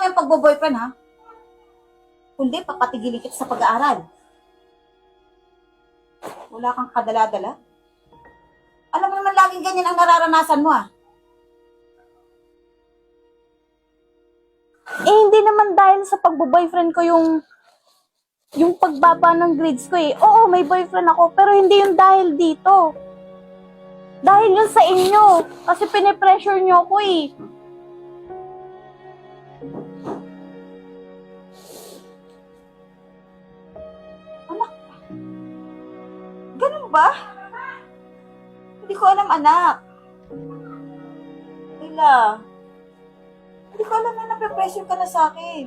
lang yung pagbo-boyfriend, ha? Kundi papatigilin kita sa pag-aaral. Wala kang kadala-dala. Alam mo naman laging ganyan ang nararanasan mo, ah. Eh, hindi naman dahil sa pagbo-boyfriend ko yung pagbaba ng grades ko eh. Oo, may boyfriend ako, pero hindi yung dahil dito. Dahil yun sa inyo. Kasi pinipressure nyo ako eh. Ganun ba? Hindi ko alam, anak. Layla, hindi ko alam na nape-pressure ka na sa akin.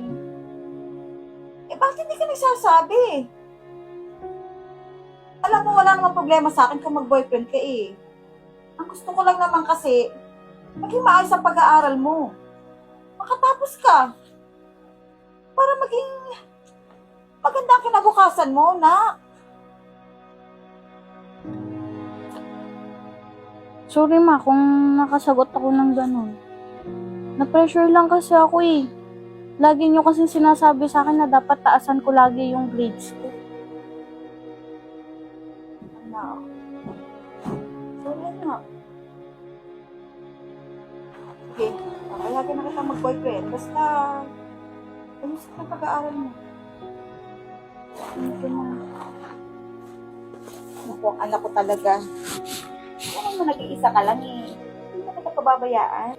Eh, bakit hindi ka nagsasabi? Alam mo, wala namang problema sa akin kung mag-boyfriend ka eh. Ang gusto ko lang naman kasi, maging maayos ang pag-aaral mo. Makatapos ka. Para maging maganda ang kinabukasan mo, na. Sorry ma, kung nakasagot ako ng ganun. Na-pressure lang kasi ako eh. Lagi nyo kasi sinasabi sa akin na dapat taasan ko lagi yung grades ko. Anak. Sorry, anak. Sige, papayagan na kita mag-boyfriend. Basta, ayusin ang pag-aaral mo. Ito na. Naku, ang anak ko talaga. Ano mo, nag-iisa ka lang eh. Hindi mo kita pababayaan.